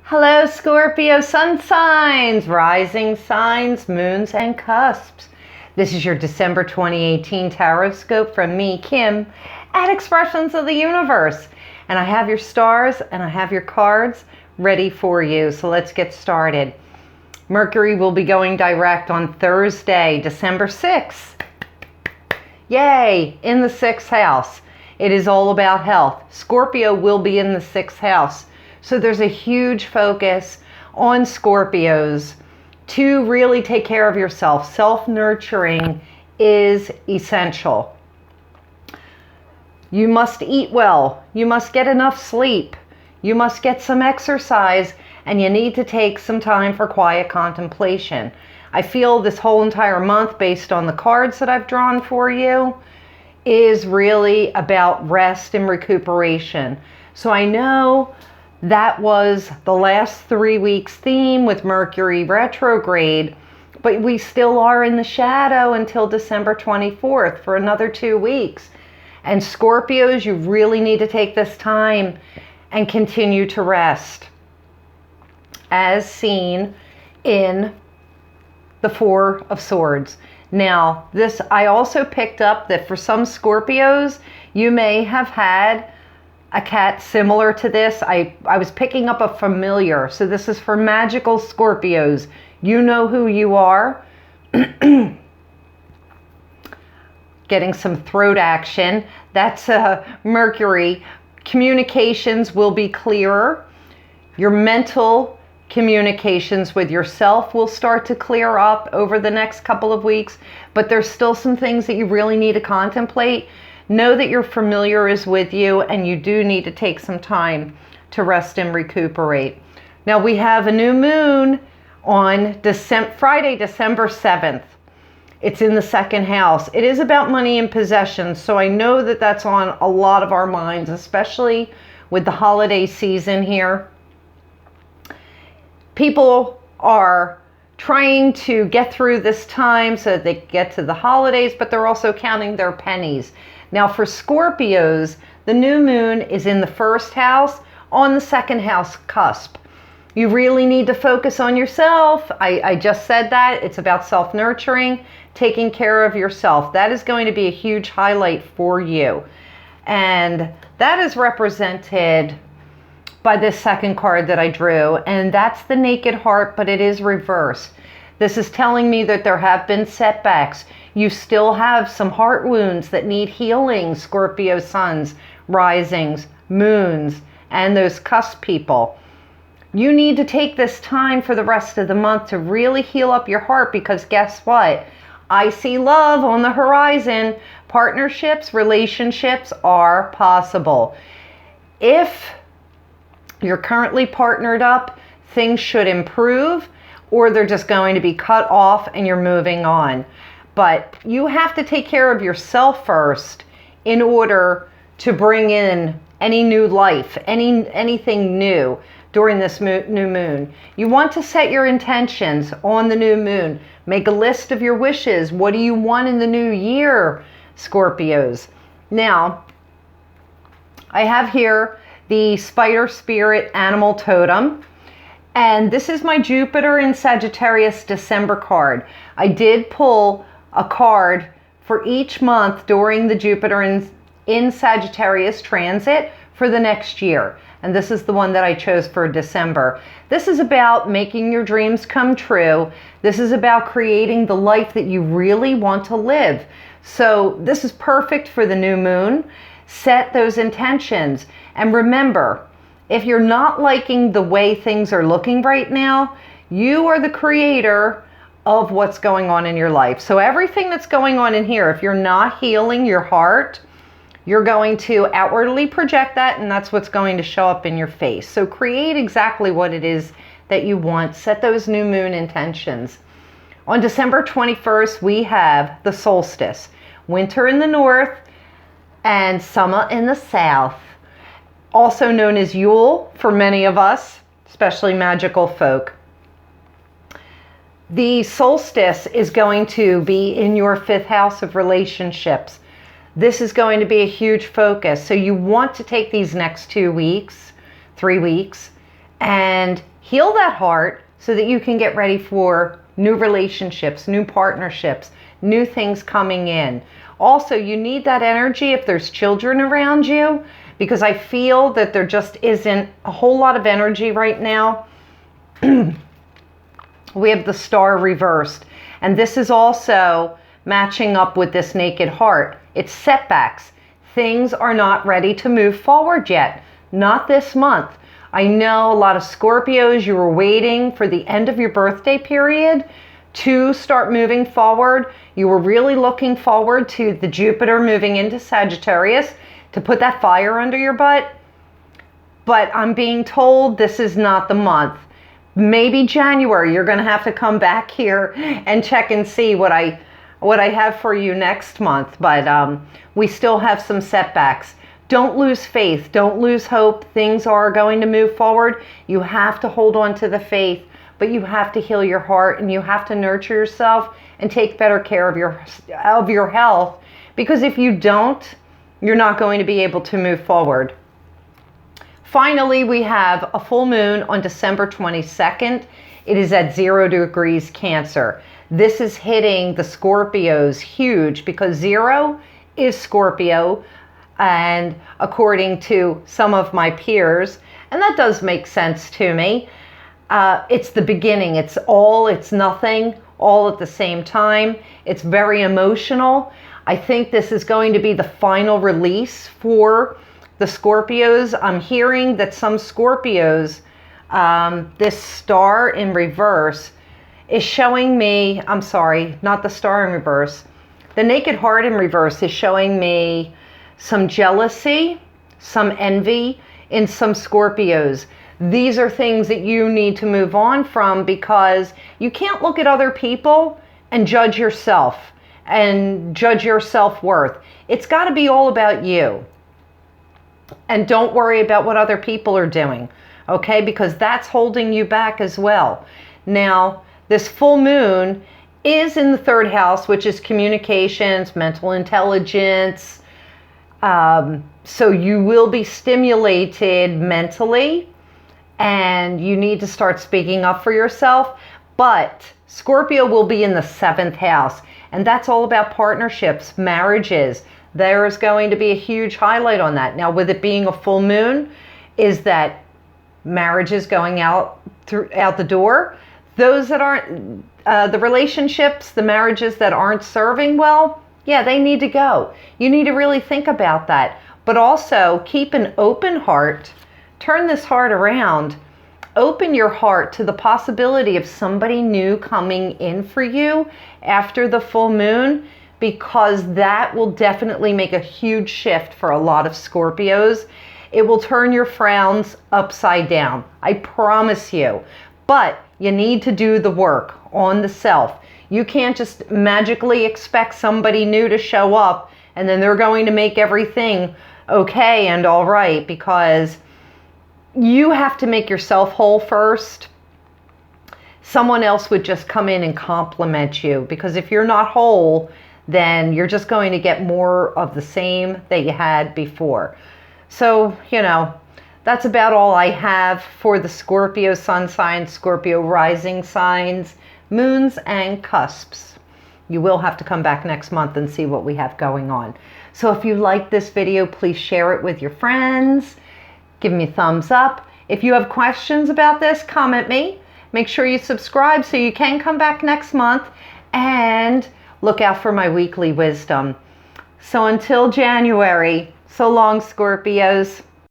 Hello, Scorpio sun signs, rising signs, moons, and cusps. This is your December 2018 Tarotscope from me, Kim, at Expressions of the Universe. And I have your stars and I have your cards ready for you. So let's get started. Mercury will be going direct on Thursday, December 6th. Yay! In the 6th house. It is all about health. Scorpio will be in the 6th house. So there's a huge focus on Scorpios to really take care of yourself. Self-nurturing is essential. You must eat well. You must get enough sleep. You must get some exercise, and you need to take some time for quiet contemplation. I feel this whole entire month, based on the cards that I've drawn for you, is really about rest and recuperation. So I know that was the last 3 weeks theme with Mercury retrograde, but we still are in the shadow until December 24th for another 2 weeks. And Scorpios, you really need to take this time and continue to rest, as seen in the Four of Swords. Now, this, I also picked up that for some Scorpios, you may have had a cat similar to this. I was picking up a familiar. So this is for magical Scorpios. You know who you are. Getting some throat action. That's Mercury. Communications will be clearer. Your mental communications with yourself will start to clear up over the next couple of weeks. But there's still some things that you really need to contemplate. Know that your familiar is with you, and you do need to take some time to rest and recuperate. Now we have a new moon on Friday, December 7th. It's in the 2nd house. It is about money and possessions, so I know that that's on a lot of our minds, especially with the holiday season here. People are trying to get through this time so that they get to the holidays, but they're also counting their pennies. Now for Scorpios, the new moon is in the 1st house on the 2nd house cusp. You really need to focus on yourself. I just said that. It's about self-nurturing, taking care of yourself. That is going to be a huge highlight for you. And that is represented by this second card that I drew. And that's the Naked Heart, but it is reversed. This is telling me that there have been setbacks. You still have some heart wounds that need healing, Scorpio suns, risings, moons, and those cusp people. You need to take this time for the rest of the month to really heal up your heart, because guess what? I see love on the horizon. Partnerships, relationships are possible. If you're currently partnered up, things should improve, or they're just going to be cut off and you're moving on. But you have to take care of yourself first in order to bring in any new life, anything new during this new moon. You want to set your intentions on the new moon. Make a list of your wishes. What do you want in the new year, Scorpios? Now, I have here the Spider Spirit Animal Totem. And this is my Jupiter in Sagittarius December card. I did pull a card for each month during the Jupiter in Sagittarius transit for the next year. And this is the one that I chose for December. This is about making your dreams come true. This is about creating the life that you really want to live. So this is perfect for the new moon. Set those intentions. And remember, if you're not liking the way things are looking right now, you are the creator of what's going on in your life. So everything that's going on in here, if you're not healing your heart, you're going to outwardly project that, and that's what's going to show up in your face. So create exactly what it is that you want. Set those new moon intentions. On December 21st, we have the solstice. Winter in the north and summer in the south. Also known as Yule for many of us, especially magical folk. The solstice is going to be in your 5th house of relationships. This is going to be a huge focus. So you want to take these next 2 weeks, 3 weeks, and heal that heart so that you can get ready for new relationships, new partnerships, new things coming in. Also, you need that energy if there's children around you, because I feel that there just isn't a whole lot of energy right now. We have the star reversed, and this is also matching up with this naked heart. It's setbacks. Things are not ready to move forward yet. Not this month. I know a lot of Scorpios, you were waiting for the end of your birthday period to start moving forward. You were really looking forward to the Jupiter moving into Sagittarius to put that fire under your butt. But I'm being told this is not the month. Maybe January, you're going to have to come back here and check and see what I have for you next month. But we still have some setbacks. Don't lose faith. Don't lose hope. Things are going to move forward. You have to hold on to the faith, but you have to heal your heart, and you have to nurture yourself and take better care of your health, because if you don't, you're not going to be able to move forward. Finally, we have a full moon on December 22nd. It is at 0 degrees Cancer. This is hitting the Scorpios huge because 0 is Scorpio, and according to some of my peers, and that does make sense to me, it's the beginning. It's all, it's nothing, all at the same time. It's very emotional. I think this is going to be the final release for the Scorpios. I'm hearing that some Scorpios, this star in reverse is showing me, I'm sorry, not the star in reverse. The naked heart in reverse is showing me some jealousy, some envy in some Scorpios. These are things that you need to move on from, because you can't look at other people and judge yourself and judge your self-worth. It's got to be all about you. And don't worry about what other people are doing, okay? Because that's holding you back as well. Now, this full moon is in the 3rd house, which is communications, mental intelligence. So you will be stimulated mentally, and you need to start speaking up for yourself. But Scorpio will be in the 7th house, and that's all about partnerships, marriages. There's going to be a huge highlight on that. Now, with it being a full moon, is that marriages going out the door. Those that aren't, the relationships, the marriages that aren't serving well, yeah, they need to go. You need to really think about that. But also keep an open heart. Turn this heart around. Open your heart to the possibility of somebody new coming in for you after the full moon, because that will definitely make a huge shift for a lot of Scorpios. It will turn your frowns upside down. I promise you. But you need to do the work on the self. You can't just magically expect somebody new to show up and then they're going to make everything okay and all right, because you have to make yourself whole first. Someone else would just come in and compliment you, because if you're not whole, then you're just going to get more of the same that you had before. So, that's about all I have for the Scorpio sun signs, Scorpio rising signs, moons, and cusps. You will have to come back next month and see what we have going on. So if you like this video, please share it with your friends. Give me a thumbs up. If you have questions about this, comment me. Make sure you subscribe so you can come back next month, and look out for my weekly wisdom. So until January, so long, Scorpios.